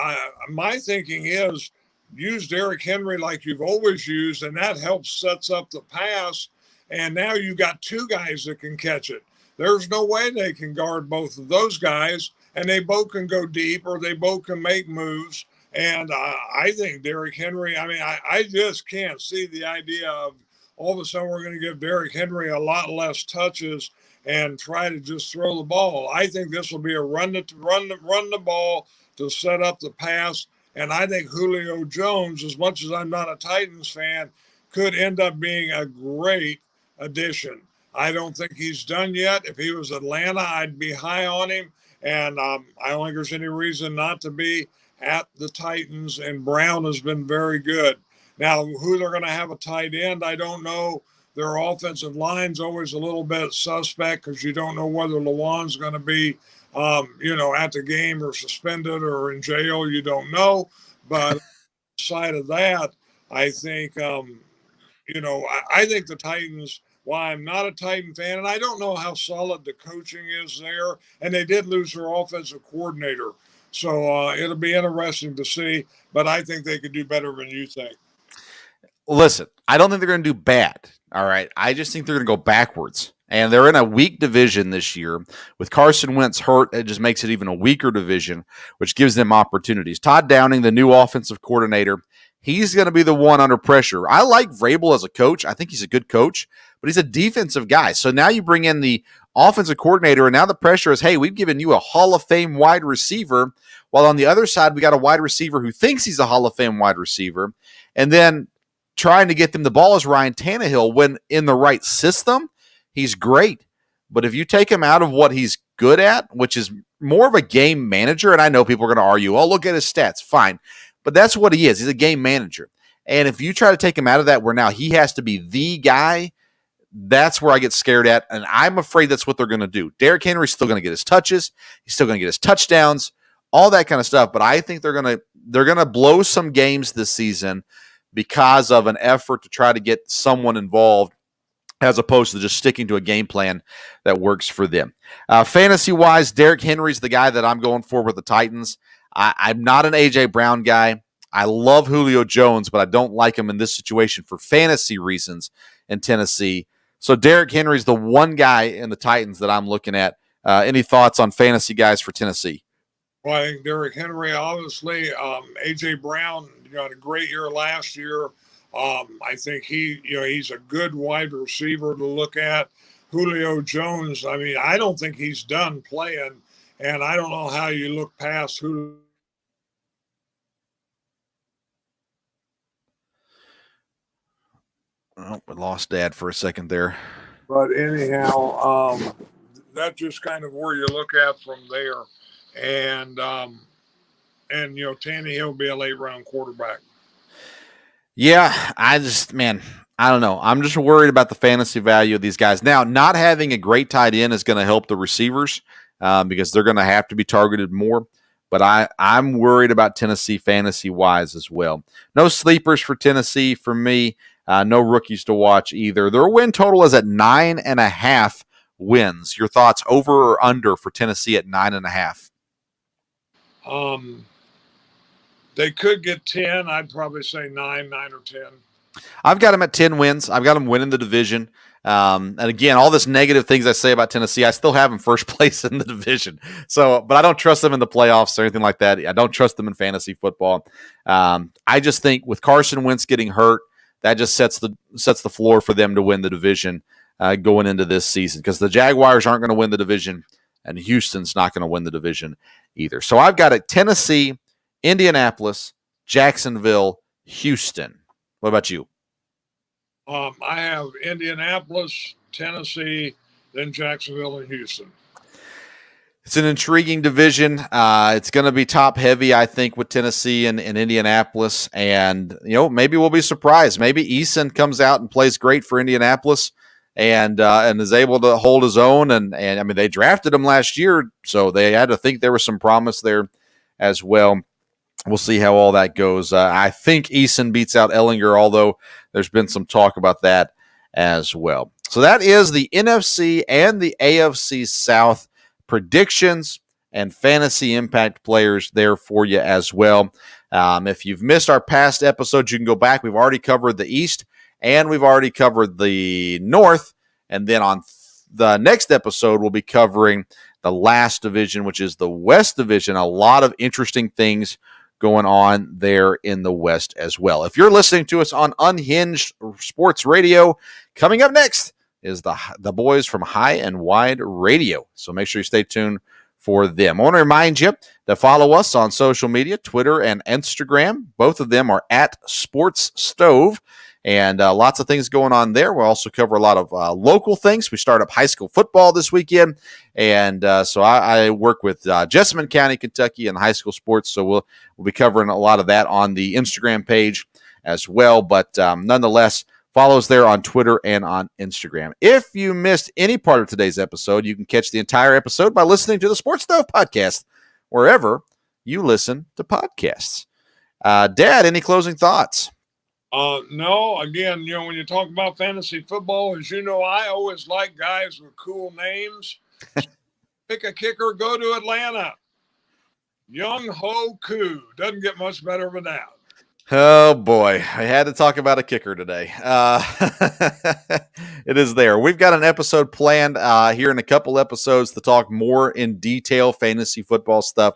my thinking is use Derrick Henry like you've always used, and that helps sets up the pass. And now you got 2 guys that can catch it. There's no way they can guard both of those guys, and they both can go deep or they both can make moves. And I think Derrick Henry, I mean, I just can't see the idea of all of a sudden we're going to give Derrick Henry a lot less touches and try to just throw the ball. I think this will be a run the ball to set up the pass. And I think Julio Jones, as much as I'm not a Titans fan, could end up being a great addition. I don't think he's done yet. If he was Atlanta, I'd be high on him. And I don't think there's any reason not to be at the Titans. And Brown has been very good. Now, who they're going to have a tight end, I don't know. Their offensive line's always a little bit suspect because you don't know whether Lawan's going to be, at the game or suspended or in jail. You don't know. But aside of that, I think, I think the Titans, while I'm not a Titan fan, and I don't know how solid the coaching is there, and they did lose their offensive coordinator. So it'll be interesting to see, but I think they could do better than you think. Listen, I don't think they're going to do bad, all right? I just think they're going to go backwards. And they're in a weak division this year. With Carson Wentz hurt, it just makes it even a weaker division, which gives them opportunities. Todd Downing, the new offensive coordinator, he's going to be the one under pressure. I like Vrabel as a coach. I think he's a good coach, but he's a defensive guy. So now you bring in the offensive coordinator, and now the pressure is, hey, we've given you a Hall of Fame wide receiver, while on the other side, we got a wide receiver who thinks he's a Hall of Fame wide receiver. And then trying to get them the ball is Ryan Tannehill. When in the right system, he's great. But if you take him out of what he's good at, which is more of a game manager, and I know people are going to argue, oh, look at his stats. Fine. But that's what he is. He's a game manager. And if you try to take him out of that where now he has to be the guy, that's where I get scared at. And I'm afraid that's what they're going to do. Derrick Henry's still going to get his touches. He's still going to get his touchdowns, all that kind of stuff. But I think they're going to blow some games this season because of an effort to try to get someone involved as opposed to just sticking to a game plan that works for them. Fantasy-wise, Derrick Henry's the guy that I'm going for with the Titans. I'm not an A.J. Brown guy. I love Julio Jones, but I don't like him in this situation for fantasy reasons in Tennessee. So Derrick Henry's the one guy in the Titans that I'm looking at. Any thoughts on fantasy guys for Tennessee? Well, I think Derrick Henry, obviously, A.J. Brown had a great year last year. I think he's a good wide receiver to look at. Julio Jones, I mean, I don't think he's done playing, and I don't know how you look past Julio. Oh, we lost Dad for a second there. But anyhow, that's just kind of where you look at from there. And Tannehill will be a late round quarterback. Yeah, I don't know. I'm just worried about the fantasy value of these guys. Now, not having a great tight end is going to help the receivers because they're going to have to be targeted more. But I'm worried about Tennessee fantasy-wise as well. No sleepers for Tennessee for me. No rookies to watch either. Their win total is at 9.5 wins. Your thoughts, over or under for Tennessee at 9.5? They could get 10. I'd probably say 9 or 10. I've got them at 10 wins. I've got them winning the division. And again, all this negative things I say about Tennessee, I still have them first place in the division. But I don't trust them in the playoffs or anything like that. I don't trust them in fantasy football. I just think with Carson Wentz getting hurt, that just sets the floor for them to win the division going into this season, because the Jaguars aren't going to win the division and Houston's not going to win the division either. So I've got it: Tennessee, Indianapolis, Jacksonville, Houston. What about you? I have Indianapolis, Tennessee, then Jacksonville and Houston. It's an intriguing division. It's going to be top heavy, I think, with Tennessee and Indianapolis. And, maybe we'll be surprised. Maybe Eason comes out and plays great for Indianapolis and is able to hold his own. And I mean, they drafted him last year, so they had to think there was some promise there as well. We'll see how all that goes. I think Eason beats out Ellinger, although there's been some talk about that as well. So that is the NFC and the AFC South predictions and fantasy impact players there for you as well. If you've missed our past episodes, you can go back. We've already covered the East and we've already covered the North. And then on the next episode, we'll be covering the last division, which is the West Division. A lot of interesting things going on there in the West as well. If you're listening to us on Unhinged Sports Radio, coming up next is the boys from High and Wide Radio. So make sure you stay tuned for them. I want to remind you to follow us on social media, Twitter and Instagram. Both of them are at Sports Stove. And lots of things going on there. We'll also cover a lot of local things. We start up high school football this weekend. And so I work with Jessamine County, Kentucky, and high school sports. So we'll be covering a lot of that on the Instagram page as well. But nonetheless, follow us there on Twitter and on Instagram. If you missed any part of today's episode, you can catch the entire episode by listening to the Sports Stove podcast, wherever you listen to podcasts. Dad, any closing thoughts? No, again, when you talk about fantasy football, as you know, I always like guys with cool names. Pick a kicker, go to Atlanta. Young Ho Koo. Doesn't get much better than that. Oh, boy. I had to talk about a kicker today. It is there. We've got an episode planned here in a couple episodes to talk more in detail fantasy football stuff.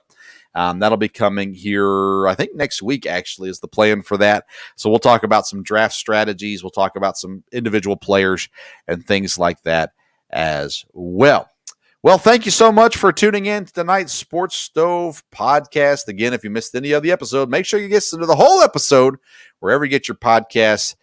That'll be coming here, I think next week actually is the plan for that. So we'll talk about some draft strategies. We'll talk about some individual players and things like that as well. Well, thank you so much for tuning in to tonight's Sports Stove podcast. Again, if you missed any of the episode, make sure you get to the whole episode wherever you get your podcasts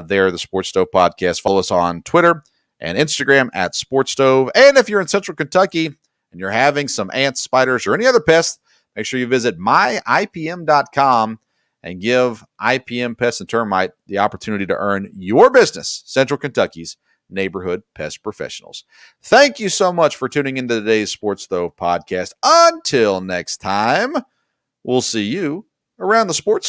there, the Sports Stove podcast. Follow us on Twitter and Instagram at Sports Stove. And if you're in Central Kentucky and you're having some ants, spiders, or any other pests, make sure you visit myipm.com and give IPM Pest and Termite the opportunity to earn your business, Central Kentucky's neighborhood pest professionals. Thank you so much for tuning into today's Sports Stove podcast. Until next time, we'll see you around the sports